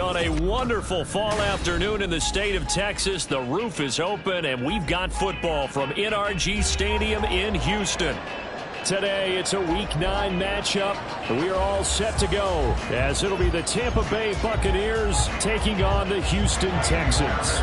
On a wonderful fall afternoon in the state of Texas, the roof is open, and we've got football from NRG Stadium in Houston. Today, it's a Week 9 matchup, and we are all set to go, as it'll be the Tampa Bay Buccaneers taking on the Houston Texans.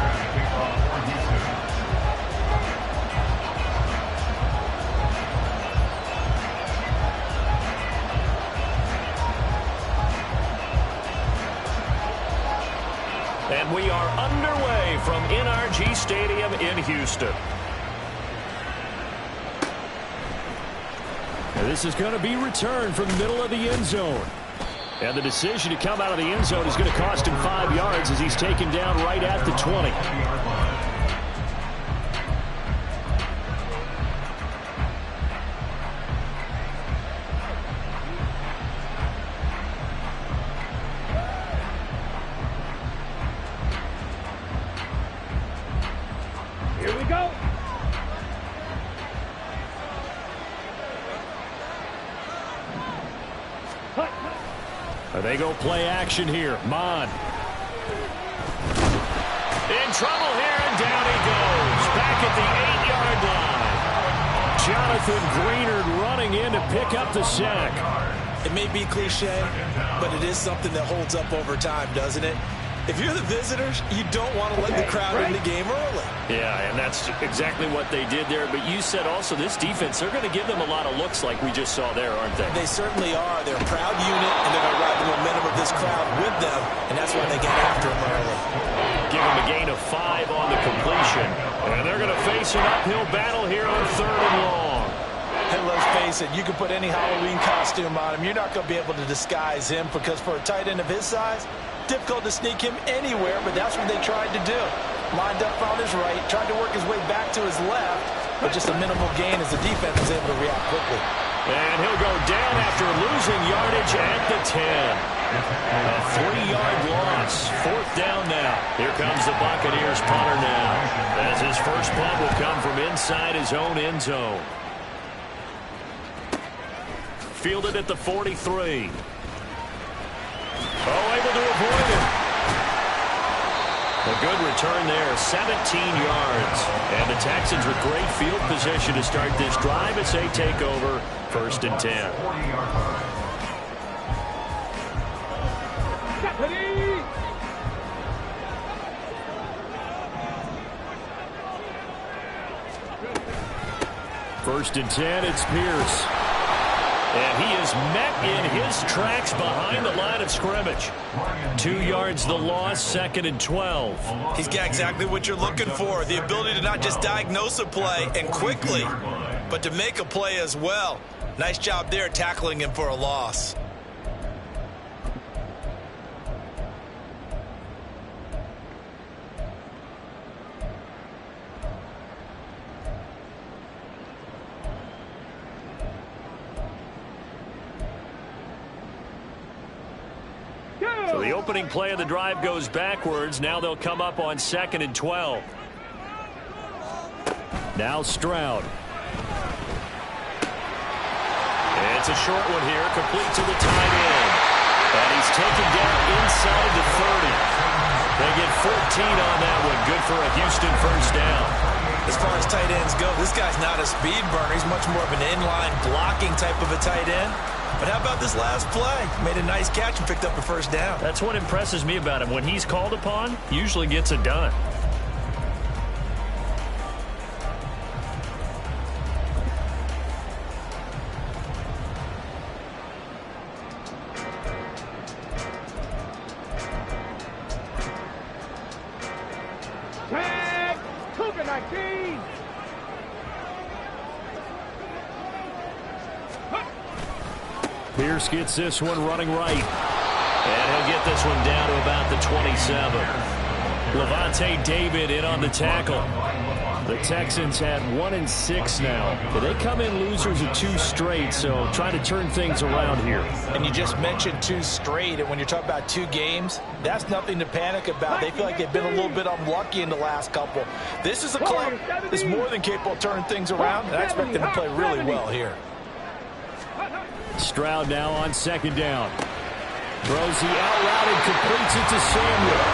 And we are underway from NRG Stadium in Houston. And this is going to be returned from the middle of the end zone. And the decision to come out of the end zone is going to cost him 5 yards as he's taken down right at the 20. They go play action here. Mon. In trouble here, and down he goes. Back at the 8-yard line. Jonathan Greenard running in to pick up the sack. It may be cliche, but it is something that holds up over time, doesn't it? If you're the visitors, you don't want to let the crowd in the game early. Yeah, and that's exactly what they did there. But you said also this defense, they're going to give them a lot of looks like we just saw there, aren't they? They certainly are. They're a proud unit, and they're going to ride the momentum of this crowd with them, and that's why they get after them early. Give them a gain of 5 on the completion. And they're going to face an uphill battle here on 3rd and long. Hey, let's face it, you can put any Halloween costume on him. You're not going to be able to disguise him because for a tight end of his size, difficult to sneak him anywhere, but that's what they tried to do. Lined up on his right, tried to work his way back to his left, but just a minimal gain as the defense was able to react quickly. And he'll go down after losing yardage at the 10. A 3-yard loss. 4th down now. Here comes the Buccaneers punter now, as his first punt will come from inside his own end zone. Fielded at the 43. Oh, able to avoid it. A good return there, 17 yards. And the Texans with great field position to start this drive as they take over 1st and 10. First and 10, it's Pierce. And he is met in his tracks behind the line of scrimmage. 2 yards the loss, 2nd and 12. He's got exactly what you're looking for, the ability to not just diagnose a play and quickly, but to make a play as well. Nice job there tackling him for a loss. So the opening play of the drive goes backwards. Now they'll come up on 2nd and 12. Now Stroud. It's a short one here, complete to the tight end. And he's taken down inside the 30. They get 14 on that one. Good for a Houston first down. As far as tight ends go, this guy's not a speed burner. He's much more of an inline blocking type of a tight end. But how about this last play? Made a nice catch and picked up a first down. That's what impresses me about him. When he's called upon, usually gets it done. Tag! Cougar 19! Pierce gets this one running right. And he'll get this one down to about the 27. Levante David in on the tackle. The Texans had 1-6 now. They come in losers of 2 straight, so trying to turn things around here. And you just mentioned 2 straight, and when you're talking about 2 games, that's nothing to panic about. They feel like they've been a little bit unlucky in the last couple. This is a club that's more than capable of turning things around, and I expect them to play really well here. Stroud now on 2nd down. Throws the out route and completes gets it to Samuel.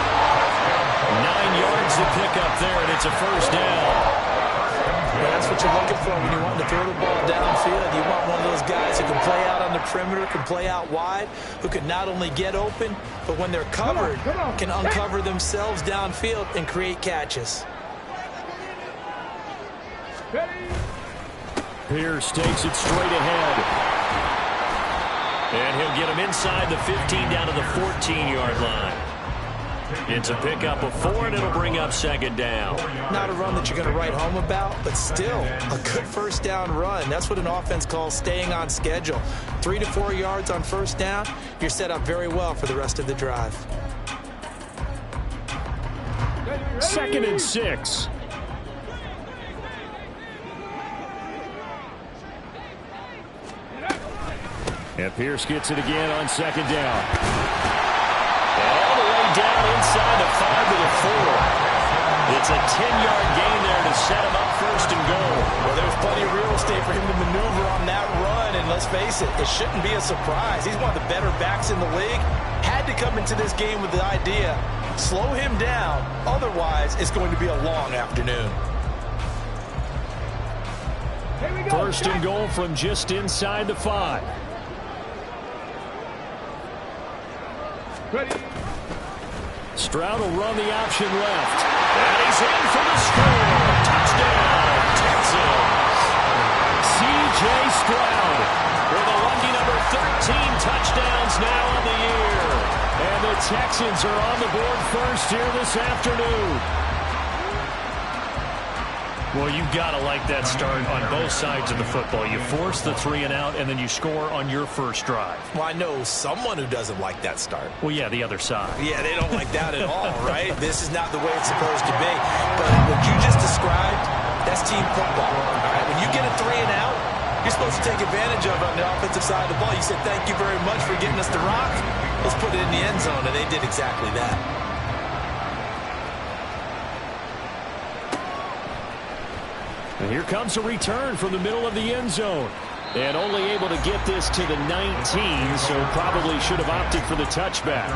9 yards to pick up there, and it's a first down. Well, that's what you're looking for when you want to throw the ball downfield. You want one of those guys who can play out on the perimeter, can play out wide, who can not only get open, but when they're covered, can uncover themselves downfield and create catches. Pierce takes it straight ahead. And he'll get him inside the 15 down to the 14-yard line. It's a pickup of 4, and it'll bring up second down. Not a run that you're going to write home about, but still a good first down run. That's what an offense calls staying on schedule. 3 to 4 yards on first down, you're set up very well for the rest of the drive. 2nd and 6. And Pierce gets it again on second down. And all the way down inside the 5 to the 4. It's a 10-yard gain there to set him up first and goal. Well, there's plenty of real estate for him to maneuver on that run, and let's face it, it shouldn't be a surprise. He's one of the better backs in the league. Had to come into this game with the idea, slow him down, otherwise it's going to be a long afternoon. First and goal from just inside the 5. Ready. Stroud will run the option left. And he's in for the score. Touchdown, Texans. C.J. Stroud with a lucky number 13 touchdowns now on the year. And the Texans are on the board first here this afternoon. Well, you've got to like that start on both sides of the football. You force the 3 and out, and then you score on your first drive. Well, I know someone who doesn't like that start. Well, yeah, the other side. Yeah, they don't like that at all, right? This is not the way it's supposed to be. But what you just described, that's team football. All right, when you get a 3 and out, you're supposed to take advantage of it on the offensive side of the ball. You said, thank you very much for getting us the rock. Let's put it in the end zone, and they did exactly that. And here comes a return from the middle of the end zone. And only able to get this to the 19, so probably should have opted for the touchback.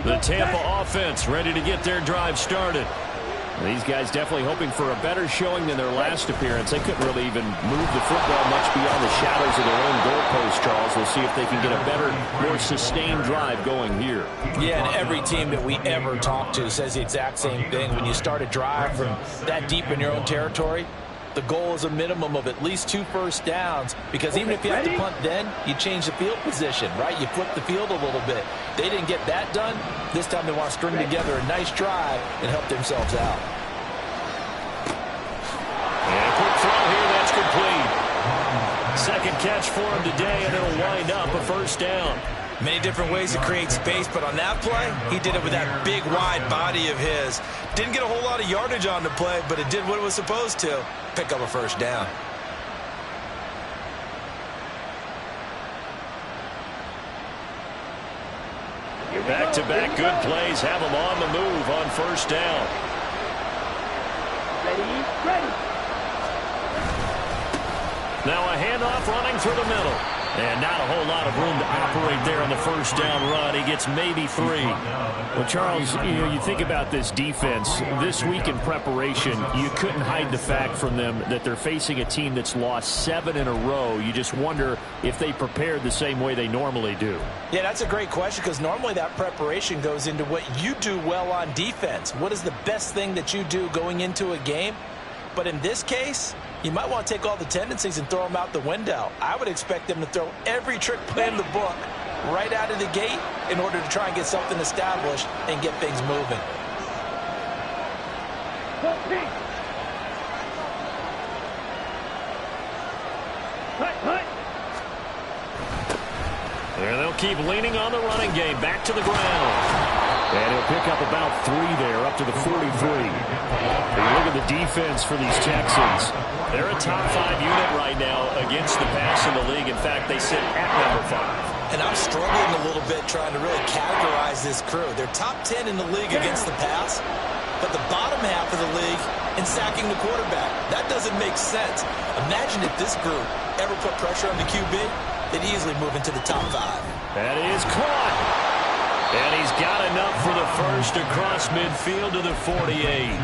The Tampa offense ready to get their drive started. These guys definitely hoping for a better showing than their last appearance. They couldn't really even move the football much beyond the shadows of their own goalpost, Charles. We'll see if they can get a better, more sustained drive going here. Yeah, and every team that we ever talk to says the exact same thing. When you start a drive from that deep in your own territory, the goal is a minimum of at least 2 first downs, because even if you have to punt then, you change the field position, right? You flip the field a little bit. They didn't get that done. This time they want to string together a nice drive and help themselves out. And a quick throw here, that's complete. Second catch for him today, and it'll wind up a first down. Many different ways to create space, but on that play, he did it with that big, wide body of his. Didn't get a whole lot of yardage on the play, but it did what it was supposed to. Pick up a first down. Back-to-back good plays have them on the move on first down. Ready. Now a handoff running through the middle. And not a whole lot of room to operate there on the first down run. He gets maybe 3. Well, Charles, you think about this defense. This week in preparation, you couldn't hide the fact from them that they're facing a team that's lost 7 in a row. You just wonder if they prepared the same way they normally do. Yeah, that's a great question, because normally that preparation goes into what you do well on defense. What is the best thing that you do going into a game? But in this case, you might want to take all the tendencies and throw them out the window. I would expect them to throw every trick play in the book right out of the gate in order to try and get something established and get things moving. And they'll keep leaning on the running game. Back to the ground. And he'll pick up about 3 there, up to the 43. You look at the defense for these Texans. They're a top 5 unit right now against the pass in the league. In fact, they sit at number 5. And I'm struggling a little bit trying to really categorize this crew. They're top 10 in the league against the pass, but the bottom half of the league in sacking the quarterback. That doesn't make sense. Imagine if this group ever put pressure on the QB, they'd easily move into the top 5. That is caught. And he's got enough for the first across midfield to the 48.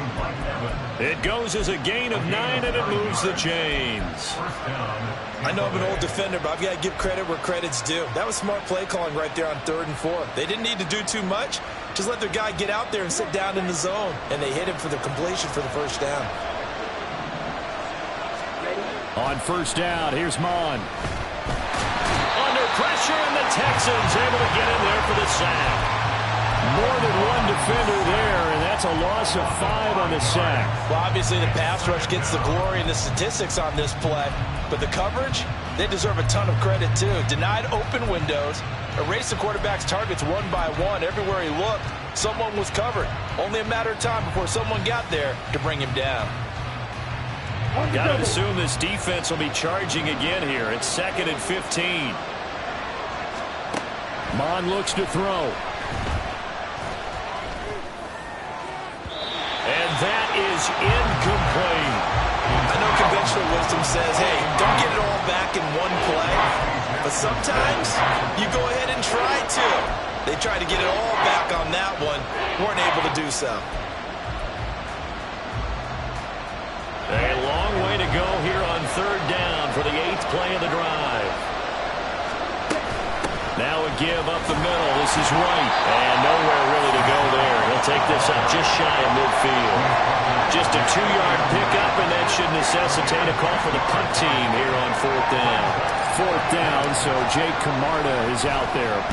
It goes as a gain of 9, and it moves the chains. I know I'm an old defender, but I've got to give credit where credit's due. That was smart play calling right there on 3rd and 4. They didn't need to do too much. Just let their guy get out there and sit down in the zone. And they hit him for the completion for the first down. On first down, here's Mon. Under pressure, and the Texans able to get in there for the sack. More than one defender there, and that's a loss of 5 on the sack. Well, obviously the pass rush gets the glory and the statistics on this play, but the coverage, they deserve a ton of credit too. Denied open windows, erased the quarterback's targets one by one. Everywhere he looked, someone was covered. Only a matter of time before someone got there to bring him down. Got to assume this defense will be charging again here. It's 2nd and 15. Mon looks to throw. And that is incomplete. I know conventional wisdom says, hey, don't get it all back in one play. But sometimes you go ahead and try to. They tried to get it all back on that one. Weren't able to do so. A long way to go here on 3rd down for the 8th play of the drive. Now a give up the middle. This is Wright. And nowhere really to go there. He'll take this up just shy of midfield. Just a 2-yard pickup, and that should necessitate a call for the punt team here on 4th down. 4th down, so Jake Camarda is out there.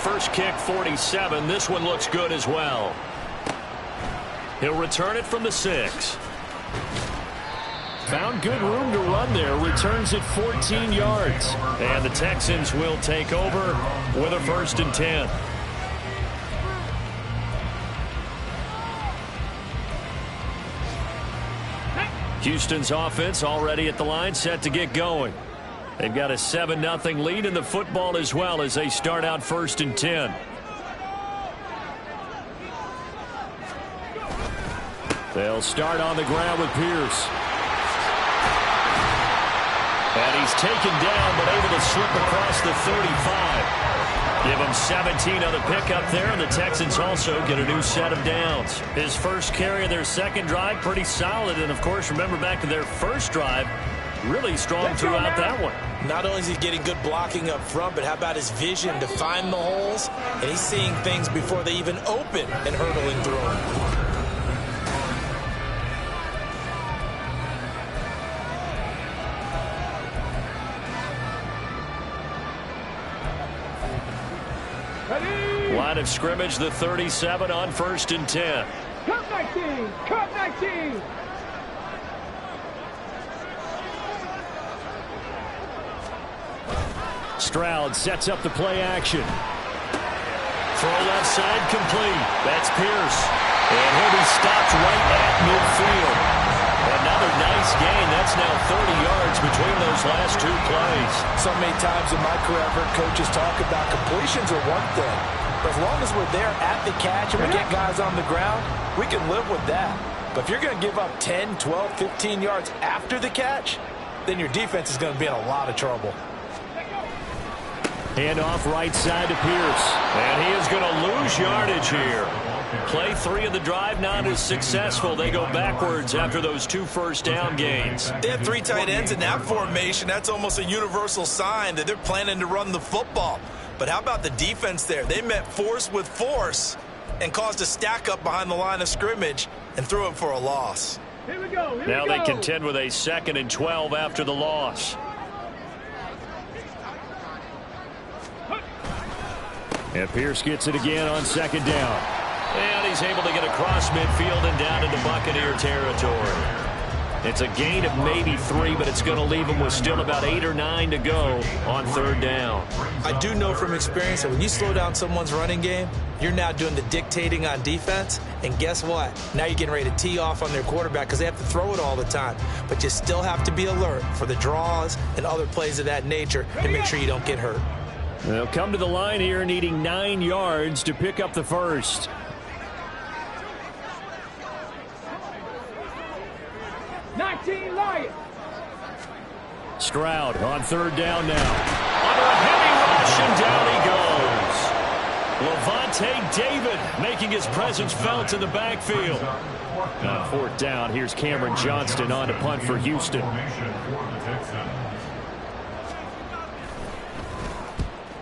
First kick, 47. This one looks good as well. He'll return it from the 6. Found good room to run there. Returns it 14 yards. And the Texans will take over with a 1st and 10. Houston's offense already at the line, set to get going. They've got a 7-0 lead in the football as well as they start out 1st and 10. They'll start on the ground with Pierce. And he's taken down, but able to slip across the 35. Give him 17 on the pickup there, and the Texans also get a new set of downs. His first carry of their 2nd drive, pretty solid. And, of course, remember back to their first drive, really strong throughout that one. Not only is he getting good blocking up front, but how about his vision to find the holes? And he's seeing things before they even open and hurdling through them. Line of scrimmage, the 37 on 1st and 10. Cut 19! Cut 19! Stroud sets up the play action. Throw left side complete. That's Pierce. And he'll be stopped right at midfield. Another nice gain. That's now 30 yards between those last 2 plays. So many times in my career, I've heard coaches talk about completions are one thing. But as long as we're there at the catch and we get guys on the ground, we can live with that. But if you're going to give up 10, 12, 15 yards after the catch, then your defense is going to be in a lot of trouble. Hand off right side to Pierce. And he is going to lose yardage here. Play 3 of the drive not as successful. They go backwards after those 2 first down gains. They have 3 tight ends in that formation. That's almost a universal sign that they're planning to run the football. But how about the defense there? They met force with force and caused a stack up behind the line of scrimmage and threw him for a loss. Here we go. Now they contend with a 2nd and 12 after the loss. And Pierce gets it again on 2nd down. And he's able to get across midfield and down into Buccaneer territory. It's a gain of maybe 3, but it's going to leave him with still about 8 or 9 to go on 3rd down. I do know from experience that when you slow down someone's running game, you're now doing the dictating on defense. And guess what? Now you're getting ready to tee off on their quarterback because they have to throw it all the time. But you still have to be alert for the draws and other plays of that nature and make sure you don't get hurt. They'll come to the line here needing 9 yards to pick up the first. 19 Lions. Stroud on third down now. Under a heavy rush, and down he goes. Levante David making his presence felt in the backfield. On fourth down, here's Cameron Johnston on to punt for Houston.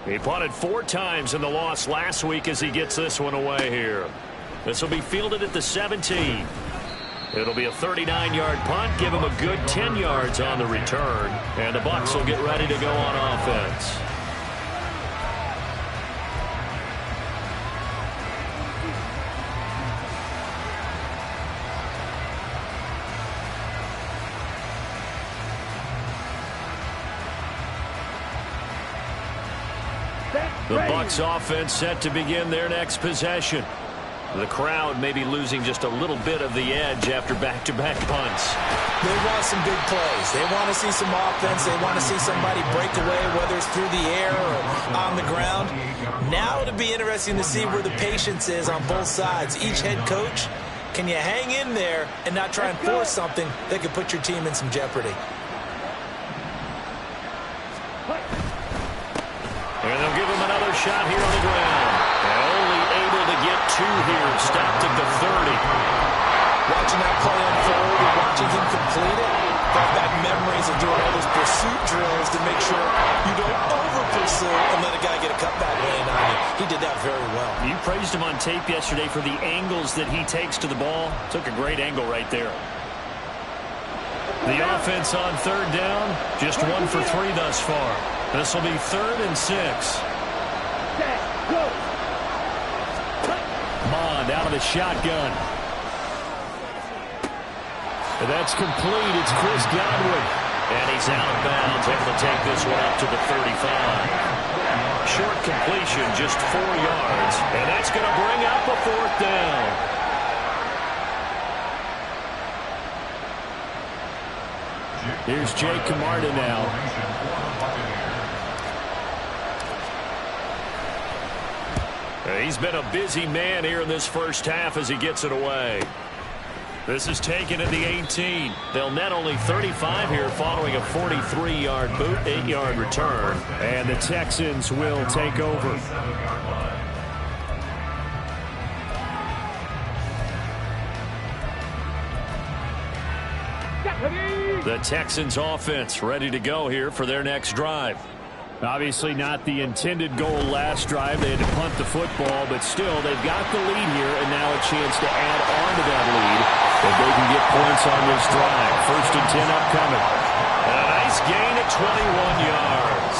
He punted 4 times in the loss last week as he gets this one away here. This will be fielded at the 17. It'll be a 39-yard punt, give him a good 10 yards on the return, and the Bucs will get ready to go on offense. The Bucs offense set to begin their next possession. The crowd may be losing just a little bit of the edge after back-to-back punts. They want some big plays. They want to see some offense. They want to see somebody break away, whether it's through the air or on the ground. Now it'll be interesting to see where the patience is on both sides. Each head coach, can you hang in there and not try and force something that could put your team in some jeopardy? And they'll give him another shot here on the ground. And only able to get 2 here. Stopped at the 30. Watching that play unfold and watching him complete it, brought back memories of doing all those pursuit drills to make sure you don't over-pursue and let a guy get a cutback lane on you. He did that very well. You praised him on tape yesterday for the angles that he takes to the ball. Took a great angle right there. The offense on third down, just 1 for 3 thus far. This will be 3rd and 6. Mond out of the shotgun. And that's complete. It's Chris Godwin. And he's out of bounds, able to take this one up to the 35. Short completion, just 4 yards. And that's going to bring up a 4th down. Here's Jake Camarda now. He's been a busy man here in this first half as he gets it away. This is taken at the 18. They'll net only 35 here following a 43-yard boot, 8-yard return. And the Texans will take over. The Texans offense ready to go here for their next drive. Obviously not the intended goal last drive. They had to punt the football, but still they've got the lead here and now a chance to add on to that lead if they can get points on this drive. 1st and 10 upcoming. And a nice gain at 21 yards.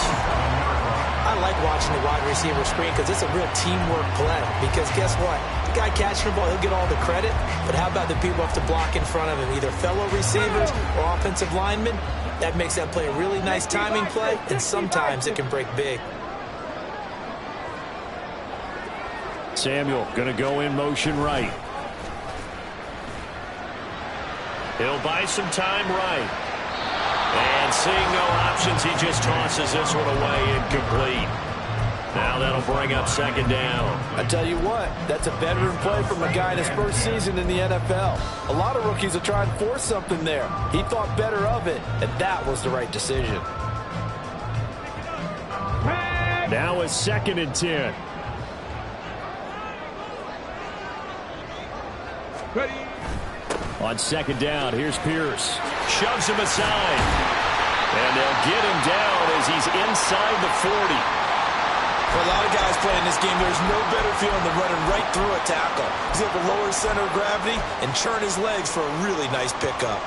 I like watching the wide receiver screen because it's a real teamwork play. Because guess what? The guy catching the ball, he'll get all the credit. But how about the people who have to block in front of him, either fellow receivers or offensive linemen? That makes that play a really nice timing play, and sometimes it can break big. Samuel going to go in motion right. He'll buy some time right. And seeing no options, he just tosses this one away incomplete. Now that'll bring up 2nd down. I tell you what, that's a veteran play from a guy in his first season in the NFL. A lot of rookies will try and force something there. He thought better of it, and that was the right decision. Now it's 2nd and 10. Ready. On 2nd down, here's Pierce. Shoves him aside. And they'll get him down as he's inside the 40. For a lot of guys playing this game, there's no better feeling than running right through a tackle. He's able to lower his center of gravity and churn his legs for a really nice pickup.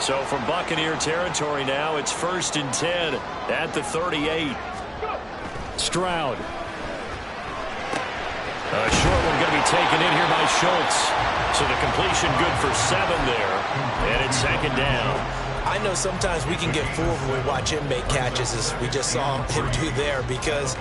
So from Buccaneer territory now, it's 1st and 10 at the 38. Stroud. A short one going to be taken in here by Schultz. So the completion good for 7 there. And it's 2nd down. I know sometimes we can get fooled when we watch him make catches as we just saw him do there because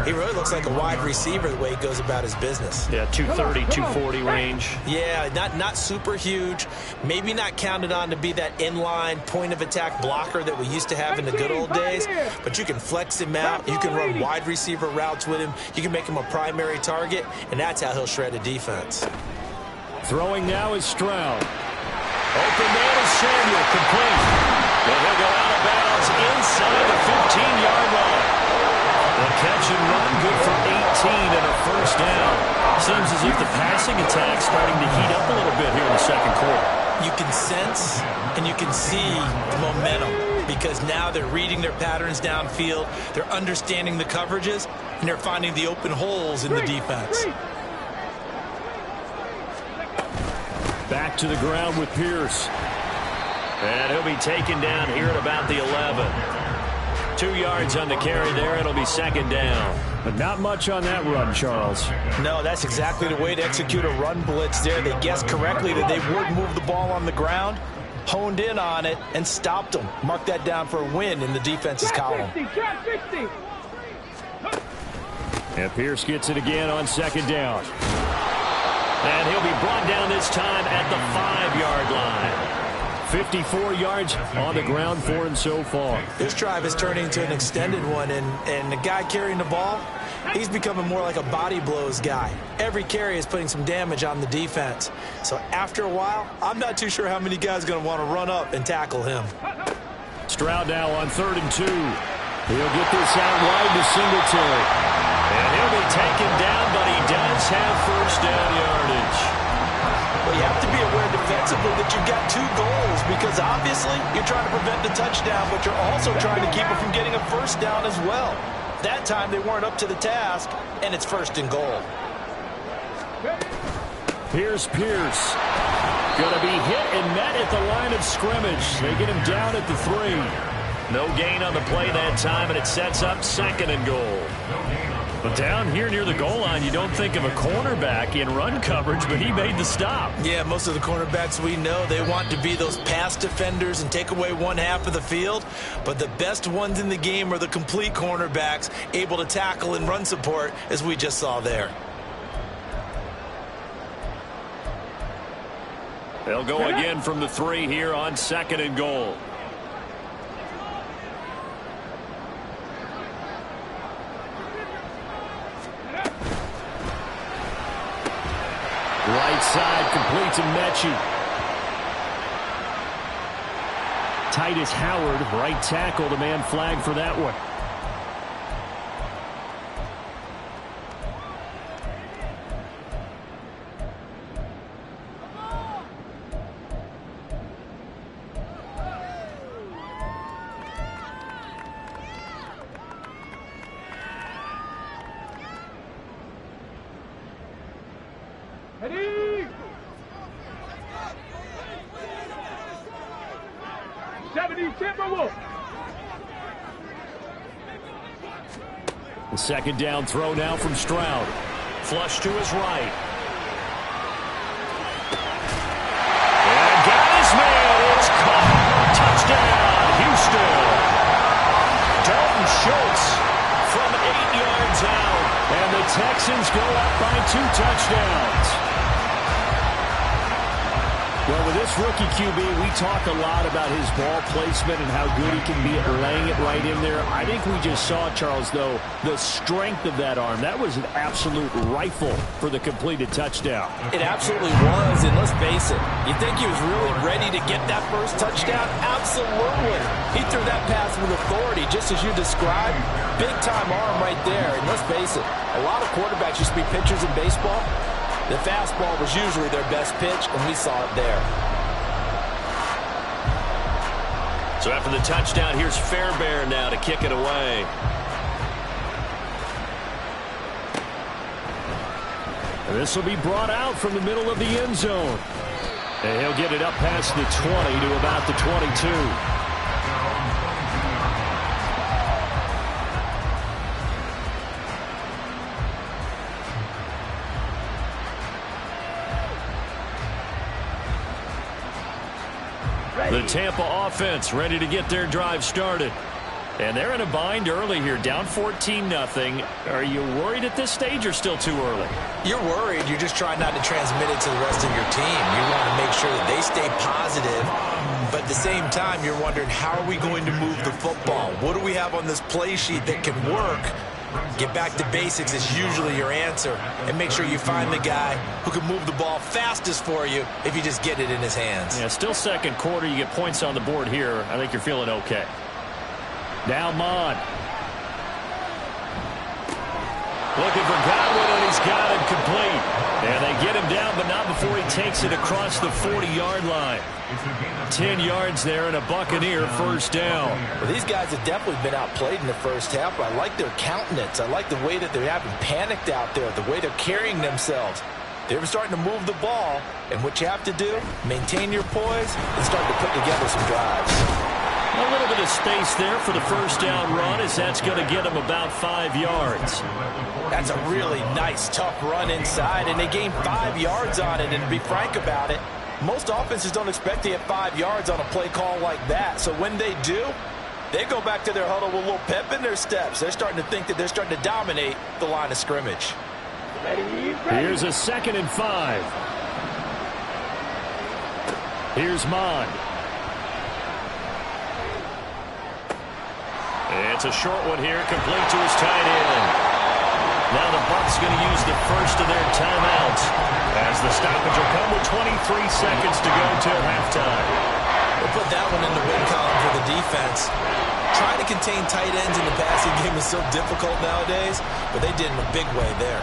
he really looks like a wide receiver the way he goes about his business. Yeah, 230, 240 range. Yeah, not super huge. Maybe not counted on to be that inline point-of-attack blocker that we used to have in the good old days, but you can flex him out. You can run wide receiver routes with him. You can make him a primary target, and that's how he'll shred a defense. Throwing now is Stroud. Open man is Samuel, complete. And he'll go out of bounds inside the 15-yard line. The catch and run, good for 18 and a first down. Seems as if the passing attack's starting to heat up a little bit here in the second quarter. You can sense and you can see the momentum because now they're reading their patterns downfield, they're understanding the coverages, and they're finding the open holes in the defense. Back to the ground with Pierce. And he'll be taken down here at about the 11. 2 yards on the carry there. It'll be second down. But not much on that run, Charles. No, that's exactly the way to execute a run blitz there. They guessed correctly that they would move the ball on the ground, honed in on it, and stopped them. Mark that down for a win in the defense's column. And Pierce gets it again on second down. And he'll be brought down this time at the 5-yard line. 54 yards on the ground for him so far. This drive is turning into an extended one, and the guy carrying the ball, he's becoming more like a body blows guy. Every carry is putting some damage on the defense. So after a while, I'm not too sure how many guys are going to want to run up and tackle him. Stroud now on 3rd and 2. He'll get this out wide to Singletary. And he'll be taken down, but he does have first down yardage. Well, you have to be aware defensively that you've got 2 goals because obviously you're trying to prevent the touchdown, but you're also trying to keep it from getting a first down as well. That time they weren't up to the task, and it's 1st and goal. Here's Pierce. Going to be hit and met at the line of scrimmage. They get him down at the 3. No gain on the play that time, and it sets up 2nd and goal. But down here near the goal line, you don't think of a cornerback in run coverage, but he made the stop. Yeah, most of the cornerbacks we know, they want to be those pass defenders and take away one half of the field. But the best ones in the game are the complete cornerbacks, able to tackle and run support, as we just saw there. They'll go again from the 3 here on 2nd and goal. Right side, complete to Mechie. Titus Howard, right tackle, the man flagged for that one. Ready? 70 Timberwolves. The second down throw now from Stroud. Flush to his right. And got his man. It's caught. Touchdown, Houston. Dalton Schultz from 8 yards out. And the Texans go up by 2 touchdowns. Well, with this rookie QB, we talk a lot about his ball placement and how good he can be at laying it right in there. I think we just saw, Charles, though, the strength of that arm. That was an absolute rifle for the completed touchdown. It absolutely was, and let's face it, you think he was really ready to get that first touchdown? Absolutely. He threw that pass with authority, just as you described. Big-time arm right there, and let's face it, a lot of quarterbacks used to be pitchers in baseball. The fastball was usually their best pitch, and we saw it there. So after the touchdown, here's Fairbairn now to kick it away. This will be brought out from the middle of the end zone. And he'll get it up past the 20 to about the 22. The Tampa offense ready to get their drive started. And they're in a bind early here, down 14-0. Are you worried at this stage or still too early? You're worried. You're just trying not to transmit it to the rest of your team. You want to make sure that they stay positive. But at the same time, you're wondering, how are we going to move the football? What do we have on this play sheet that can work Get back to basics is usually your answer, and make sure you find the guy who can move the ball fastest for you if you just get it in his hands. Yeah, still second quarter. You get points on the board here. I think you're feeling okay. Now Mon. Looking for Godwin, and he's got it complete. And they get him down, but not before he takes it across the 40-yard line. 10 yards there and a Buccaneer first down. Well, these guys have definitely been outplayed in the first half, but I like their countenance. I like the way that they're having panicked out there, the way they're carrying themselves. They're starting to move the ball, and what you have to do, maintain your poise and start to put together some drives. A little bit of space there for the first down run, as that's going to get him about 5 yards. That's a really nice, tough run inside, and they gained 5 yards on it. And to be frank about it, most offenses don't expect to get 5 yards on a play call like that. So when they do, they go back to their huddle with a little pep in their steps. They're starting to think that they're starting to dominate the line of scrimmage. Here's a 2nd and 5. Here's Mon. It's a short one here, complete to his tight end. Now the Bucs going to use the first of their timeouts, as the stoppage will come with 23 seconds to go till halftime. We'll put that one in the win column for the defense. Trying to contain tight ends in the passing game is so difficult nowadays, but they did in a big way there.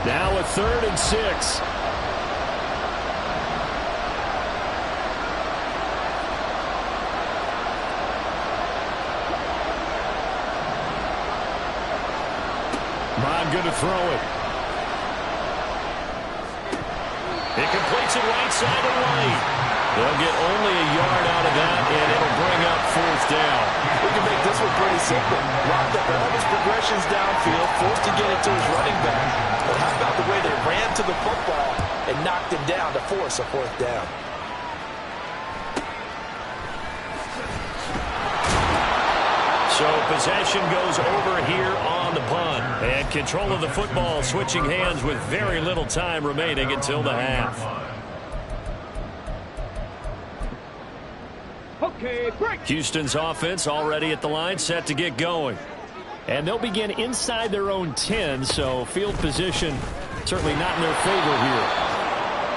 Now a 3rd and 6. Mon going to throw it. He completes it right side and right. They'll get only a yard out of that, and it'll bring up 4th down. We can make this one pretty simple. Locked up all his progressions downfield, forced to get it to his running back. But how about the way they ran to the football and knocked him down to force a 4th down? So possession goes over here on the punt. And control of the football switching hands with very little time remaining until the half. Okay, break. Houston's offense already at the line, set to get going. And they'll begin inside their own 10, so field position certainly not in their favor here.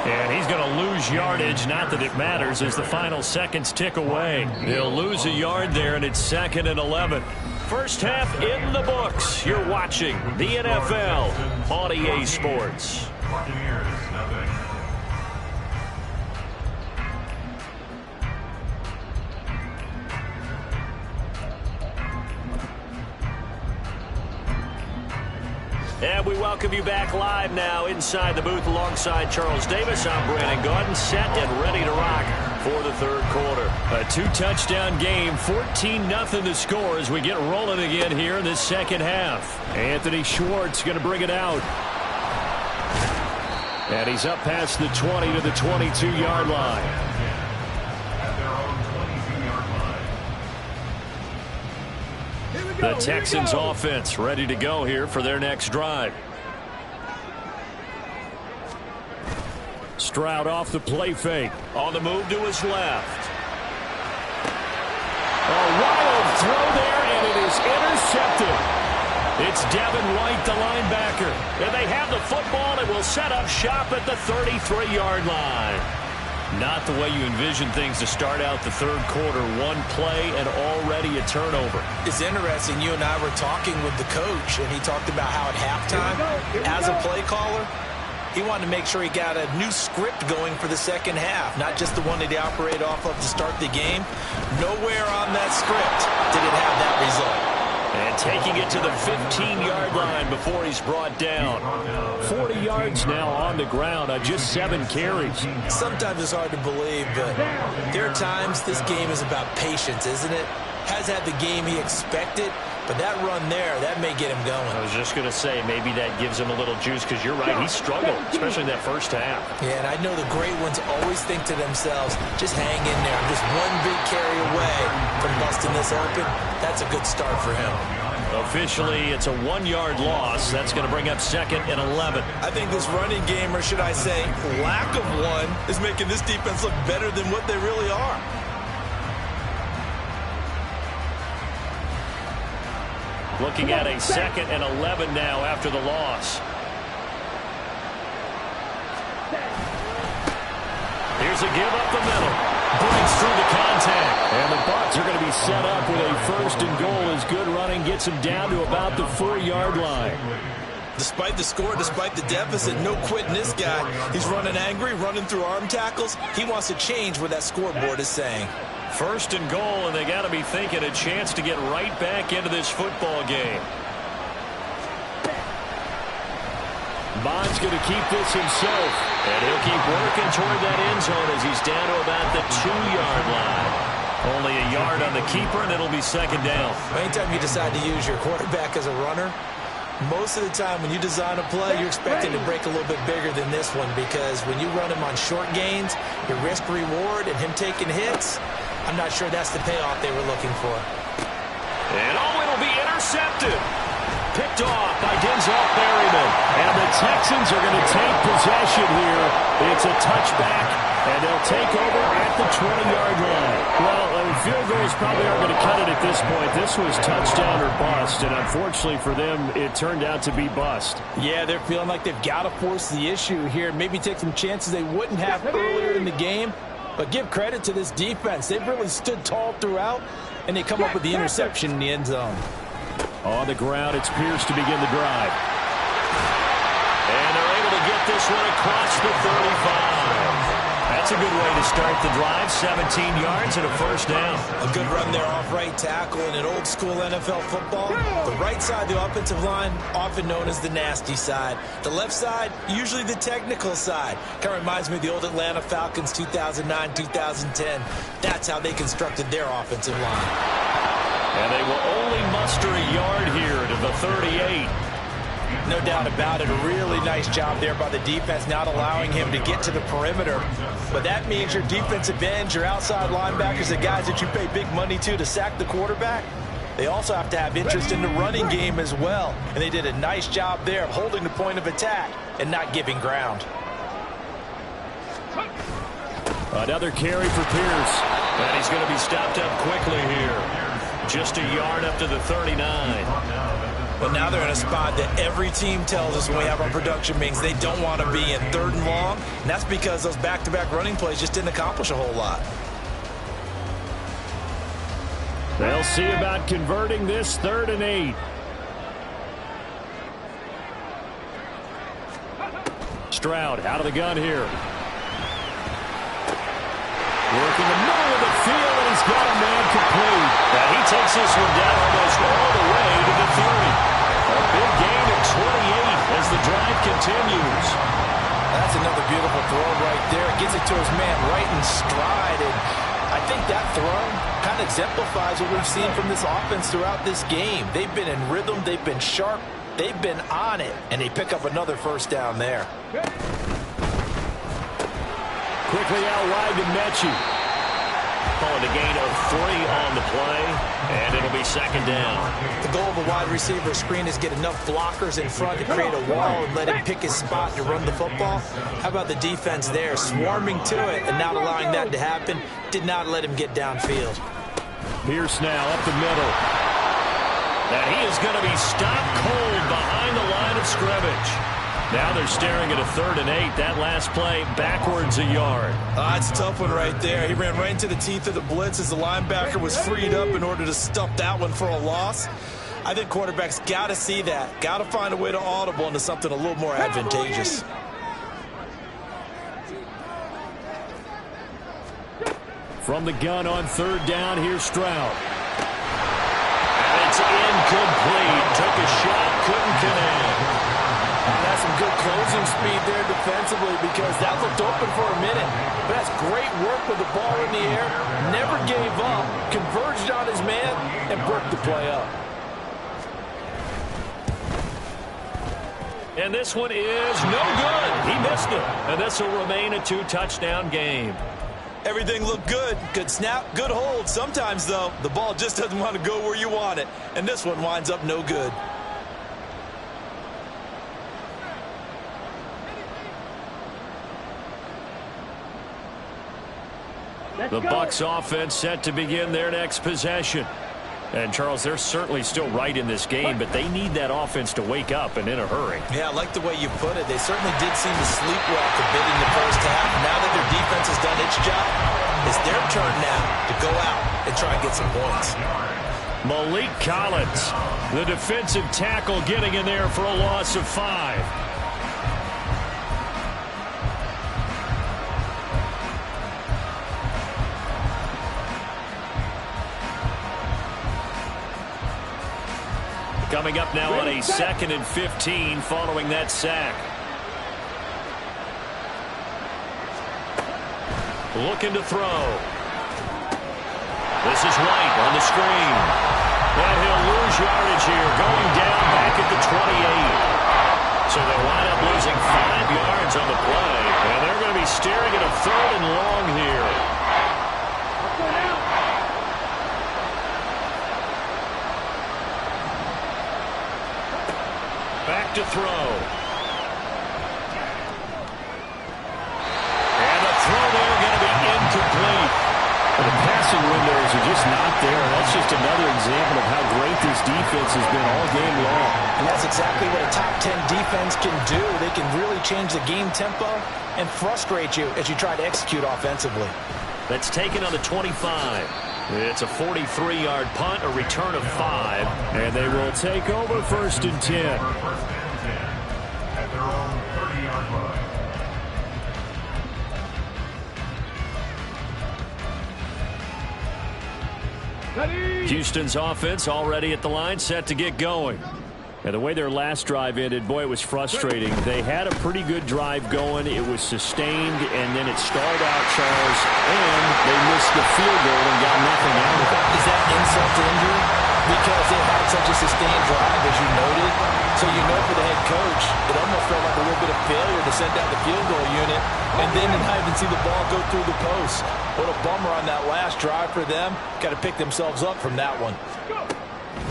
And he's going to lose yardage, not that it matters, as the final seconds tick away. He'll lose a yard there, and it's 2nd and 11. First half in the books. You're watching the NFL on EA Sports. And we welcome you back live now inside the booth alongside Charles Davis. I'm Brandon Gaudin, set and ready to rock for the 3rd quarter. A 2-touchdown game, 14-0 the score as we get rolling again here in this 2nd half. Anthony Schwartz going to bring it out. And he's up past the 20 to the 22-yard line. The Texans offense ready to go here for their next drive. Stroud off the play fake. On the move to his left. A wild throw there, and it is intercepted. It's Devin White, the linebacker. And they have the football and will set up shop at the 33-yard line. Not the way you envision things to start out the 3rd quarter. One play and already a turnover. It's interesting. You and I were talking with the coach, and he talked about how at halftime, as a play caller, he wanted to make sure he got a new script going for the 2nd half, not just the one that he operated off of to start the game. Nowhere on that script did it have that result. And taking it to the 15-yard line before he's brought down. 40 yards now on the ground on just 7 carries. Sometimes it's hard to believe, but there are times this game is about patience, isn't it? Has had the game he expected, but that run there, that may get him going. I was just going to say, maybe that gives him a little juice, because you're right, he struggled, especially in that first half. Yeah, and I know the great ones always think to themselves, just hang in there. I'm just one big carry away from busting this open. That's a good start for him. A officially it's a 1-yard loss. That's going to bring up 2nd and 11. I think this running game, or should I say lack of one, is making this defense look better than what they really are. Looking at a 2nd and 11 now after the loss. Here's a give up the middle. Breaks through the contact. And the Bucs are going to be set up with a 1st and goal as good running gets them down to about the 4-yard line. Despite the score, despite the deficit, no quitting this guy. He's running angry, running through arm tackles. He wants to change what that scoreboard is saying. 1st and goal, and they got to be thinking a chance to get right back into this football game. Bond's going to keep this himself, and he'll keep working toward that end zone as he's down to about the 2-yard line. Only a yard on the keeper, and it'll be 2nd down. Anytime you decide to use your quarterback as a runner, most of the time when you design a play, you're expecting to break a little bit bigger than this one, because when you run him on short gains, your risk-reward and him taking hits, I'm not sure that's the payoff they were looking for. And it'll be intercepted. Picked off by Denzel Berryman. And the Texans are going to take possession here. It's a touchback, and they'll take over at the 20-yard line. Well, field goals probably aren't going to cut it at this point. This was touchdown or bust, and unfortunately for them, it turned out to be bust. Yeah, they're feeling like they've got to force the issue here. Maybe take some chances they wouldn't have earlier in the game. But give credit to this defense. They've really stood tall throughout, and they come up with the interception in the end zone. On the ground, it's Pierce to begin the drive. And they're able to get this one across the 35. That's a good way to start the drive. 17 yards and a 1st down. A good run there off right tackle in an old-school NFL football. The right side, the offensive line, often known as the nasty side. The left side, usually the technical side. Kind of reminds me of the old Atlanta Falcons 2009-2010. That's how they constructed their offensive line. And they will only muster a yard here to the 38. No doubt about it. A really nice job there by the defense, not allowing him to get to the perimeter. But that means your defensive ends, your outside linebackers, the guys that you pay big money to sack the quarterback, they also have to have interest in the running game as well. And they did a nice job there of holding the point of attack and not giving ground. Another carry for Pierce. And he's going to be stopped up quickly here. Just a yard up to the 39. But now they're in a spot that every team tells us when we have our production meetings they don't want to be in 3rd and long. And that's because those back-to-back running plays just didn't accomplish a whole lot. They'll see about converting this 3rd and 8. Stroud out of the gun here. Working the middle of the field, and he's got a man complete. Now he takes this one down almost all the way to the 30. A big gain of 28 as the drive continues. That's another beautiful throw right there. It gets it to his man right in stride. And I think that throw kind of exemplifies what we've seen from this offense throughout this game. They've been in rhythm. They've been sharp. They've been on it. And they pick up another 1st down there. Quickly out wide to Mechie. Calling a gain of 3 on the play, and it'll be 2nd down. The goal of a wide receiver screen is get enough blockers in front to create a wall and let him pick his spot to run the football. How about the defense there, swarming to it and not allowing that to happen? Did not let him get downfield. Pierce now up the middle. And he is going to be stopped cold behind the line of scrimmage. Now they're staring at a 3rd and 8. That last play backwards a yard. It's a tough one right there. He ran right into the teeth of the blitz as the linebacker was freed up in order to stuff that one for a loss. I think quarterbacks got to see that. Got to find a way to audible into something a little more advantageous. From the gun on 3rd down, here's Stroud. And it's incomplete. Took a shot, couldn't connect. That's some good closing speed there defensively because that looked open for a minute. But that's great work with the ball in the air. Never gave up, converged on his man, and broke the play up. And this one is no good. He missed it. And this will remain a 2-touchdown game. Everything looked good. Good snap, good hold. Sometimes, though, the ball just doesn't want to go where you want it. And this one winds up no good. The Bucs offense set to begin their next possession. And, Charles, they're certainly still right in this game, but they need that offense to wake up and in a hurry. Yeah, I like the way you put it. They certainly did seem to sleepwalk a bit in the first half. Now that their defense has done its job, it's their turn now to go out and try and get some points. Malik Collins, the defensive tackle, getting in there for a loss of 5. Coming up now on a 2nd and 15 following that sack. Looking to throw. This is White on the screen. And he'll lose yardage here, going down back at the 28. So they wind up losing 5 yards on the play. And they're going to be staring at a 3rd and long here. Back to throw. And the throw there going to be incomplete. The passing windows are just not there. That's just another example of how great this defense has been all game long. And that's exactly what a top 10 defense can do. They can really change the game tempo and frustrate you as you try to execute offensively. That's taken on the 25. It's a 43-yard punt, a return of 5, and they will take over 1st and 10. At their own 30-yard line. Houston's offense already at the line, set to get going. And the way their last drive ended, boy, it was frustrating. They had a pretty good drive going. It was sustained, and then it stalled out, Charles, and they missed the field goal and got nothing out of it. Is that insult to injury? Because they had such a sustained drive, as you noted. So you know for the head coach, it almost felt like a little bit of failure to send out the field goal unit and then not even see the ball go through the post. What a bummer on that last drive for them. Got to pick themselves up from that one.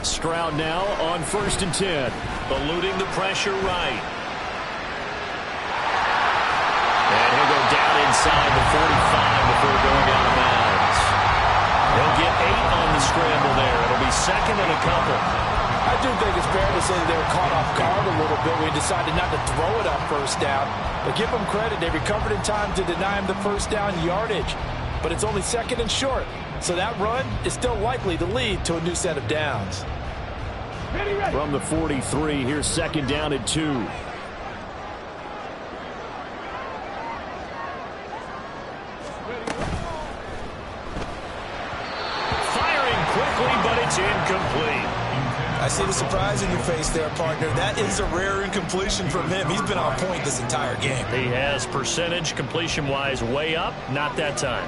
Stroud now on 1st and 10, eluding the pressure right. And he'll go down inside the 45 before going out of bounds. He'll get 8 on the scramble there. It'll be 2nd and a couple. I do think it's fair to say they were caught off guard a little bit when he decided not to throw it on 1st down. But give them credit. They recovered in time to deny him the 1st down yardage. But it's only 2nd and short. So that run is still likely to lead to a new set of downs. From the 43, here's 2nd down and 2. Firing quickly, but it's incomplete. I see the surprise in your face there, partner. That is a rare incompletion from him. He's been on point this entire game. He has percentage completion-wise way up, not that time.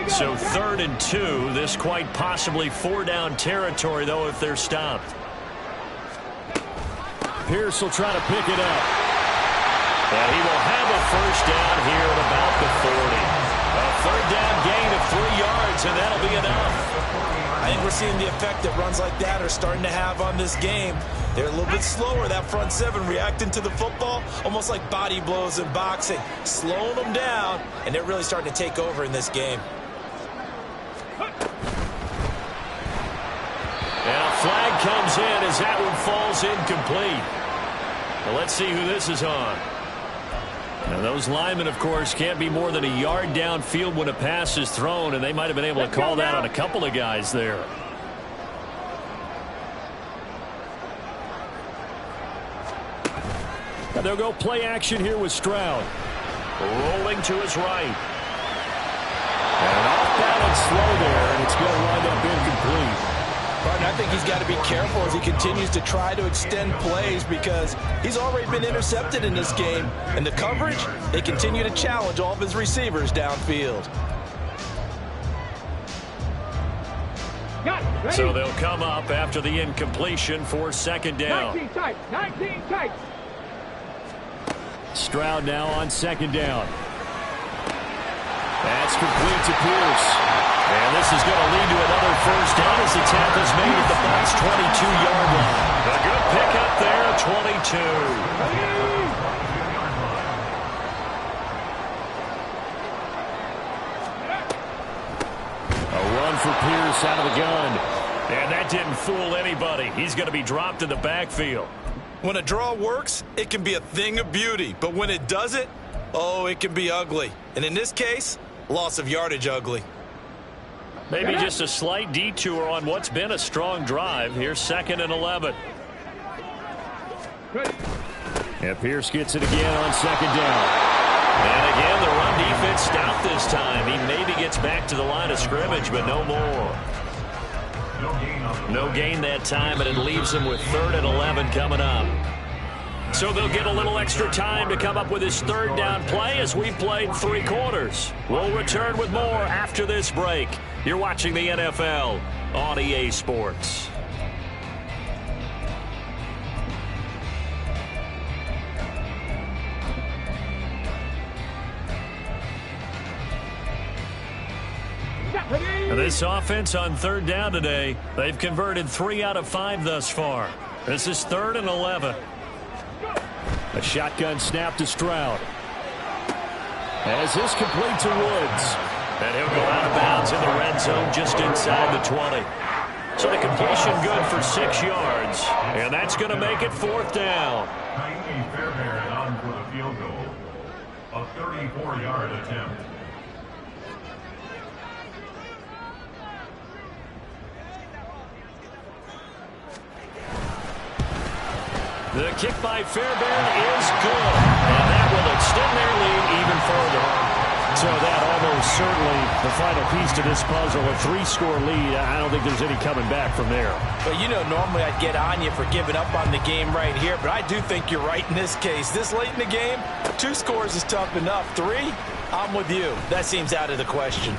So 3rd and 2, this quite possibly 4-down territory, though, if they're stopped. Pierce will try to pick it up. And he will have a 1st down here at about the 40. A 3rd down gain of 3 yards, and that'll be enough. I think we're seeing the effect that runs like that are starting to have on this game. They're a little bit slower, that front 7, reacting to the football, almost like body blows in boxing, slowing them down, and they're really starting to take over in this game. And a flag comes in as that one falls incomplete. Well, let's see who this is on. Now, those linemen, of course, can't be more than a yard downfield when a pass is thrown, and they might have been able to call that on a couple of guys there. And they'll go play action here with Stroud. Rolling to his right. And off balance slow there, and it's going to wind up incomplete. Martin, I think he's got to be careful as he continues to try to extend plays because he's already been intercepted in this game. And the coverage, they continue to challenge all of his receivers downfield. So they'll come up after the incompletion for 2nd down. 19 tight. Stroud now on second down. That's complete to Pierce. And this is going to lead to another first down as the tackle's made at the Bucs' 22-yard line. A good pickup there, 22. For Pierce out of the gun. And that didn't fool anybody. He's going to be dropped in the backfield. When a draw works, it can be a thing of beauty. But when it doesn't, oh, it can be ugly. And in this case, loss of yardage ugly. Maybe just a slight detour on what's been a strong drive. Here's 2nd and 11. And Pierce gets it again on 2nd down. And again, the run defense stout this time. He maybe gets back to the line of scrimmage, but no more. No gain that time, and it leaves him with 3rd and 11 coming up. So they'll get a little extra time to come up with his 3rd down play as we've played 3 quarters. We'll return with more after this break. You're watching the NFL on EA Sports. And this offense on 3rd down today, they've converted 3 out of 5 thus far. This is 3rd and 11. A shotgun snap to Stroud. As this complete to Woods. And he'll go out of bounds in the red zone just inside the 20. So the completion good for 6 yards. And that's going to make it 4th down. Fairbairn on for the field goal. A 34-yard attempt. The kick by Fairbairn is good. And that will extend their lead even further. So that almost certainly the final piece to this puzzle. A 3-score lead. I don't think there's any coming back from there. But you know, normally I'd get on you for giving up on the game right here. But I do think you're right in this case. This late in the game, 2 scores is tough enough. 3, I'm with you. That seems out of the question.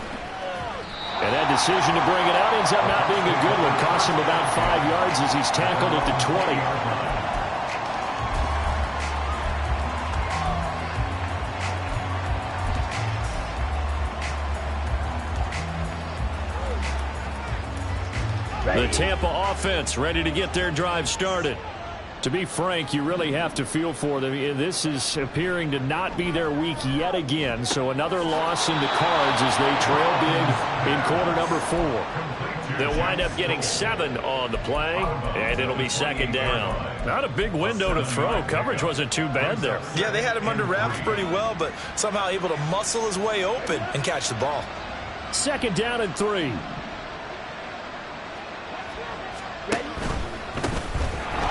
And that decision to bring it out ends up not being a good one. Costs him about 5 yards as he's tackled at the 20. The Tampa offense ready to get their drive started. To be frank, you really have to feel for them. This is appearing to not be their week yet again. So another loss in the cards as they trail big in quarter number 4. They'll wind up getting 7 on the play, and it'll be 2nd down. Not a big window to throw. Coverage wasn't too bad there. Yeah, they had him under wraps pretty well, but somehow able to muscle his way open and catch the ball. 2nd down and 3.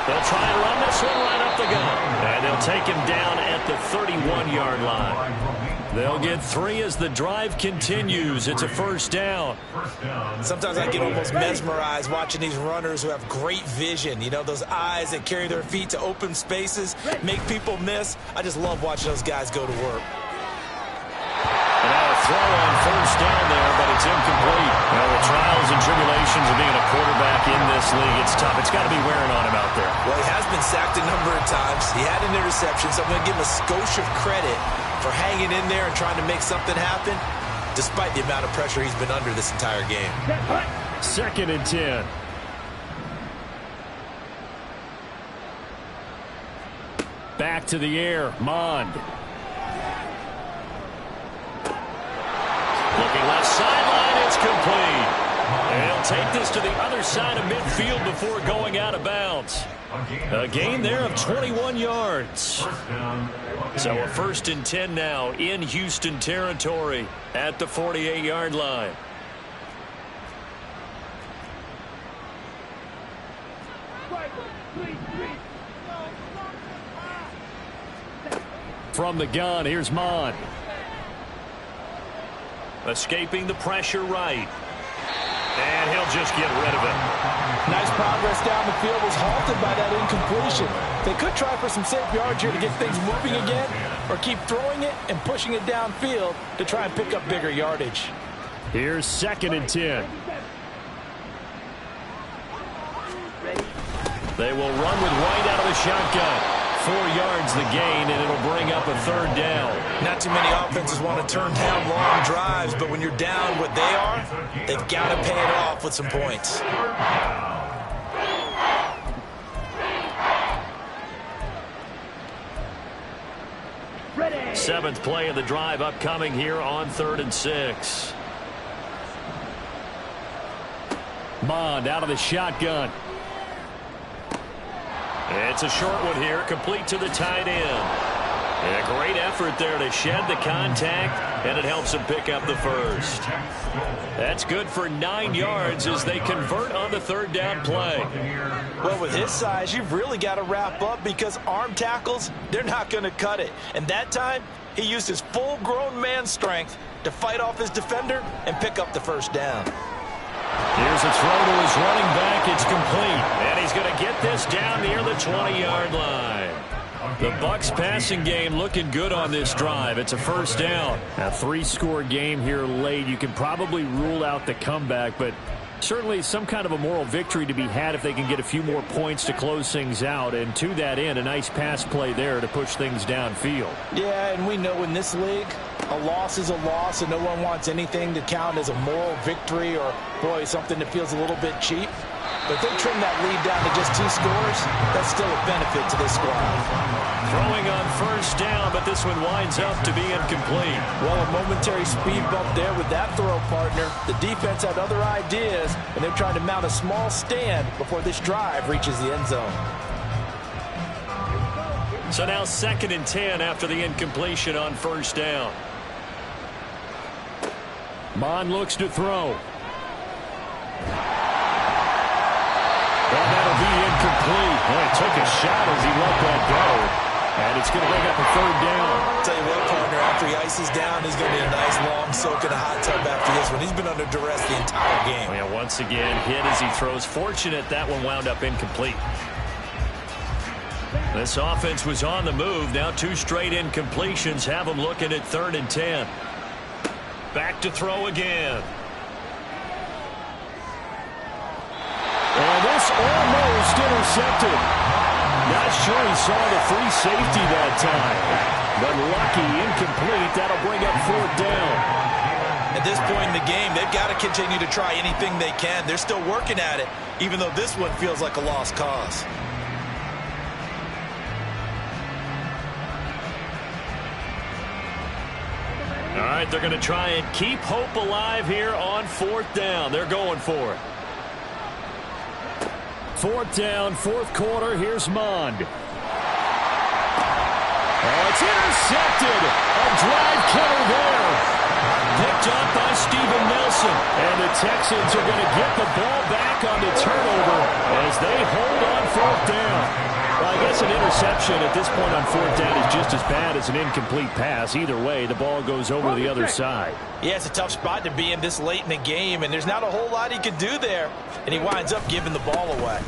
They'll try and run this one right up the gut. And they'll take him down at the 31-yard line. They'll get 3 as the drive continues. It's a 1st down. Sometimes I get almost mesmerized watching these runners who have great vision. You know, those eyes that carry their feet to open spaces, make people miss. I just love watching those guys go to work. And now a throw on 1st down there, but it's incomplete. Well, the trials and tribulations of being a quarterback in this league, it's tough. It's got to be wearing on him out there. Well, he has been sacked a number of times. He had an interception, so I'm going to give him a skosh of credit for hanging in there and trying to make something happen, despite the amount of pressure he's been under this entire game. 2nd and 10. Back to the air, Mond. Looking left sideline, it's complete. And he'll take this to the other side of midfield before going out of bounds. A gain there of 21 yards. So a 1st and 10 now in Houston territory at the 48-yard line. From the gun, here's Mond. Escaping the pressure right. And he'll just get rid of it. Nice progress down the field, was halted by that incompletion. They could try for some safe yards here to get things moving again, or keep throwing it and pushing it downfield to try and pick up bigger yardage. Here's 2nd and 10. They will run with White out of the shotgun. 4 yards the gain, and it'll bring up a third down. Not too many offenses want to turn down long drives, but when you're down what they are, they've got to pay it off with some points. Seventh play of the drive upcoming here on 3rd and 6. Mond out of the shotgun. It's a short one here, complete to the tight end. And a great effort there to shed the contact, and it helps him pick up the first. That's good for 9 yards as they convert on the third down play. Well, with his size, you've really got to wrap up because arm tackles, they're not going to cut it. And that time, he used his full-grown man strength to fight off his defender and pick up the first down. Here's a throw to his running back. It's complete. And he's going to get this down near the 20-yard line. The Bucs passing game looking good on this drive. It's a first down. A 3-score game here late. You can probably rule out the comeback, but certainly some kind of a moral victory to be had if they can get a few more points to close things out. And to that end, a nice pass play there to push things downfield. Yeah, and we know in this league, a loss is a loss, and no one wants anything to count as a moral victory or, boy, something that feels a little bit cheap. But if they trim that lead down to just 2 scores, that's still a benefit to this squad. Throwing on first down, but this one winds up to be incomplete. Well, a momentary speed bump there with that throw, partner. The defense had other ideas, and they're trying to mount a small stand before this drive reaches the end zone. So now 2nd and 10 after the incompletion on first down. Mond looks to throw. And that'll be incomplete. Boy, took a shot as he let that go. And it's going to bring up a third down. I'll tell you what, partner, after he ices down, he's going to be a nice long soak in a hot tub after this one. He's been under duress the entire game. Yeah, once again, hit as he throws. Fortunate that one wound up incomplete. This offense was on the move. Now 2 straight incompletions have them looking at 3rd and 10. Back to throw again. And this almost intercepted. Not sure he saw the free safety that time. But lucky, incomplete. That'll bring up 4th down. At this point in the game, they've got to continue to try anything they can. They're still working at it, even though this one feels like a lost cause. All right, they're going to try and keep hope alive here on 4th down. They're going for it. 4th down, 4th quarter. Here's Mond. Oh, it's intercepted. A drive killer there. Picked up by Steven Nelson. And the Texans are going to get the ball back on the turnover as they hold on 4th down. Well, I guess an interception at this point on 4th down is just as bad as an incomplete pass. Either way, the ball goes over to the other side. Yeah, it's a tough spot to be in this late in the game, and there's not a whole lot he could do there, and he winds up giving the ball away.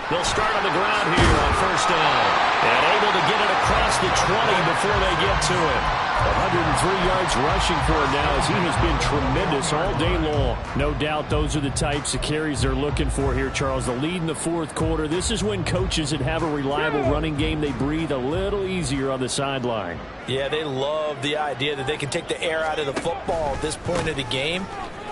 They'll start on the ground here on first down. And able to get it across the 20 before they get to it. 103 yards rushing for it now as he has been tremendous all day long. No doubt those are the types of carries they're looking for here, Charles. The lead in the 4th quarter. This is when coaches that have a reliable running game, they breathe a little easier on the sideline. Yeah, they love the idea that they can take the air out of the football at this point of the game.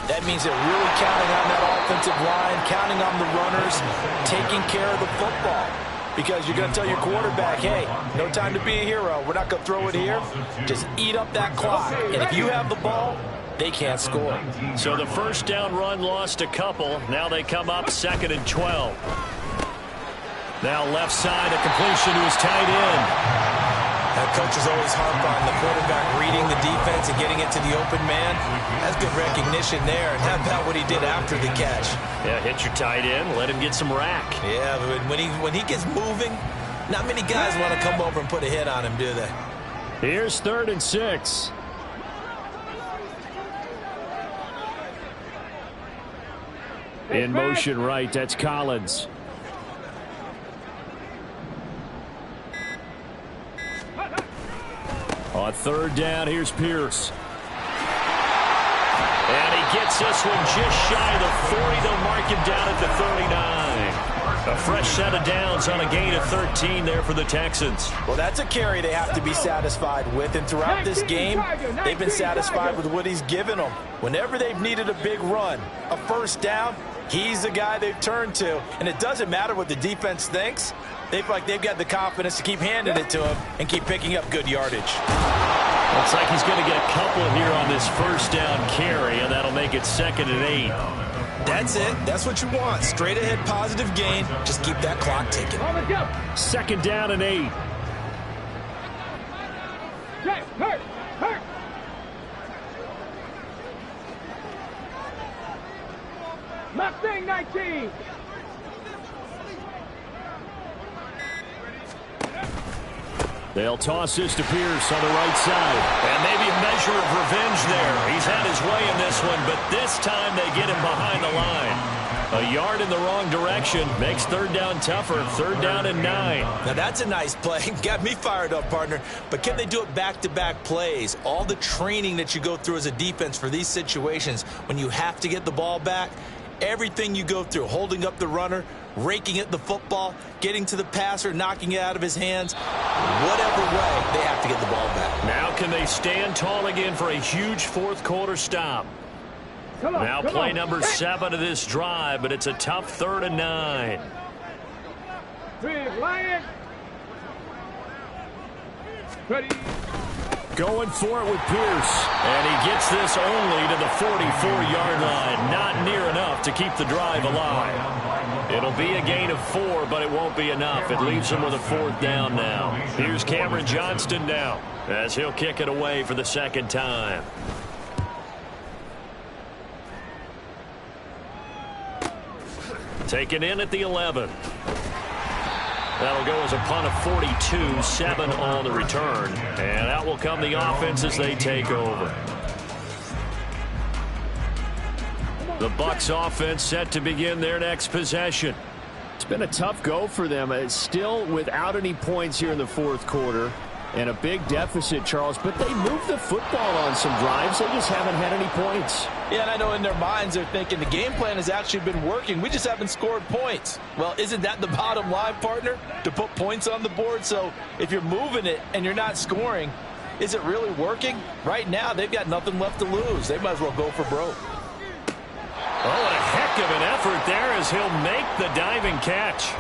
That means they're really counting on that offensive line, counting on the runners, taking care of the football. Because you're going to tell your quarterback, hey, no time to be a hero. We're not going to throw it here. Just eat up that clock. And if you have the ball, they can't score. So the first down run lost a couple. Now they come up 2nd and 12. Now left side, a completion to his tight end. That coaches always harp on the quarterback reading the defense and getting it to the open man. That's good recognition there. And how about what he did after the catch? Yeah, hit your tight end, let him get some rack. Yeah, but when he gets moving, not many guys want to come over and put a hit on him, do they? Here's 3rd and 6. In motion right, that's Collins. On 3rd down, here's Pierce. And he gets this one just shy of the 40. They'll mark him down at the 39. A fresh set of downs on a gain of 13 there for the Texans. Well, that's a carry they have to be satisfied with. And throughout this game, they've been satisfied with what he's given them. Whenever they've needed a big run, a first down, he's the guy they've turned to. And it doesn't matter what the defense thinks. They feel like they've got the confidence to keep handing it to him and keep picking up good yardage. Looks like he's going to get a couple here on this first down carry, and that'll make it 2nd and 8. That's it. That's what you want. Straight ahead positive gain. Just keep that clock ticking. 2nd down and 8. Hurt. Mustang 19. They'll toss this to Pierce on the right side. And maybe a measure of revenge there. He's had his way in this one, but this time they get him behind the line. A yard in the wrong direction makes 3rd down tougher. 3rd down and 9. Now that's a nice play. Got me fired up, partner. But can they do it back-to-back plays? All the training that you go through as a defense for these situations, when you have to get the ball back, everything you go through, holding up the runner, raking at the football, getting to the passer, knocking it out of his hands, whatever way, they have to get the ball back. Now can they stand tall again for a huge 4th quarter stop? Now play number 7 of this drive, but it's a tough 3rd and 9. Ready. Going for it with Pierce. And he gets this only to the 44-yard line. Not near enough to keep the drive alive. It'll be a gain of 4, but it won't be enough. It leaves him with a 4th down now. Here's Cameron Johnston now, as he'll kick it away for the 2nd time. Taken in at the 11. That'll go as a punt of 42, 7 on the return. And out will come the offense as they take over. The Bucs offense set to begin their next possession. It's been a tough go for them. It's still without any points here in the 4th quarter. And a big deficit, Charles. But they moved the football on some drives. They just haven't had any points. Yeah, and I know in their minds they're thinking the game plan has actually been working. We just haven't scored points. Well, isn't that the bottom line, partner? To put points on the board? So if you're moving it and you're not scoring, is it really working? Right now, they've got nothing left to lose. They might as well go for broke. Oh, and a heck of an effort there as he'll make the diving catch.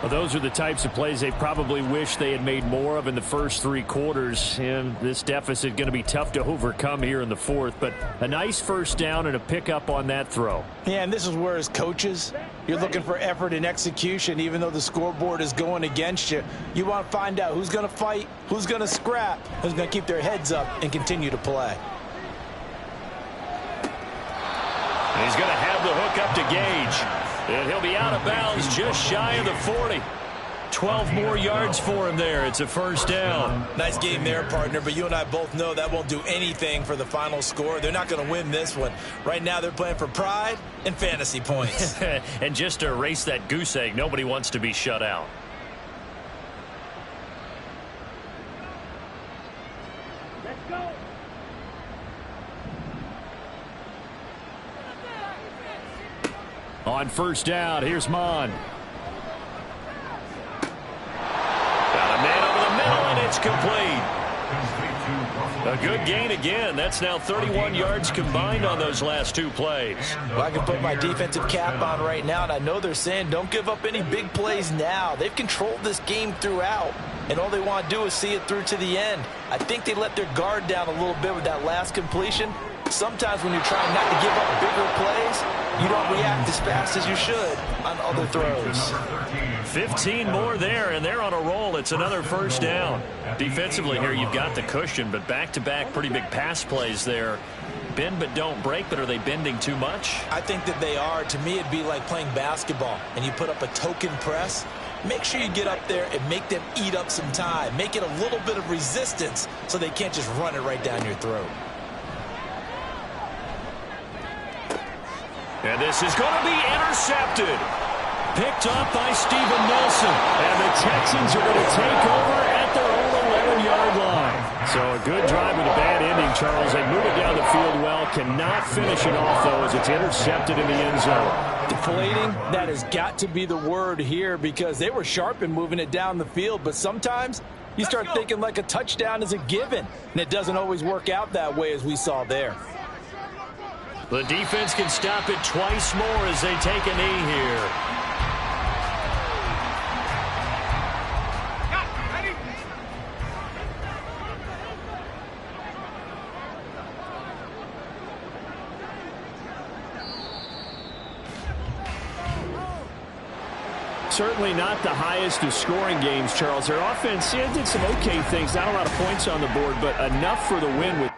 Well, those are the types of plays they probably wish they had made more of in the first 3 quarters. And this deficit going to be tough to overcome here in the 4th. But a nice first down and a pickup on that throw. Yeah, and this is where as coaches, you're looking for effort and execution. Even though the scoreboard is going against you, you want to find out who's going to fight, who's going to scrap, who's going to keep their heads up and continue to play. And he's going to have the hook up to Gage. And he'll be out of bounds just shy of the 40. 12 more yards for him there. It's a first down. Nice game there, partner, but you and I both know that won't do anything for the final score. They're not going to win this one. Right now they're playing for pride and fantasy points. And just to erase that goose egg, nobody wants to be shut out. Let's go. On first down, here's Mon. Got a man over the middle, and it's complete. A good gain again. That's now 31 yards combined on those last 2 plays. Well, I can put my defensive cap on right now, and I know they're saying don't give up any big plays now. They've controlled this game throughout, and all they want to do is see it through to the end. I think they let their guard down a little bit with that last completion. Sometimes when you're trying not to give up bigger plays, you don't react as fast as you should on other throws. 15 more there, and they're on a roll. It's another first down. Defensively here, you've got the cushion, but back-to-back pretty big pass plays there. Bend but don't break, but are they bending too much? I think that they are. To me, it'd be like playing basketball, and you put up a token press. Make sure you get up there and make them eat up some time. Make it a little bit of resistance so they can't just run it right down your throat. And this is going to be intercepted. Picked off by Steven Nelson. And the Texans are going to take over at their own 11-yard line. So a good drive with a bad ending, Charles. They move it down the field well. Cannot finish it off, though, as it's intercepted in the end zone. Deflating, that has got to be the word here because they were sharp in moving it down the field, but sometimes you start thinking like a touchdown is a given, and it doesn't always work out that way as we saw there. The defense can stop it twice more as they take a knee here. Certainly not the highest of scoring games, Charles. Their offense did some okay things. Not a lot of points on the board, but enough for the win with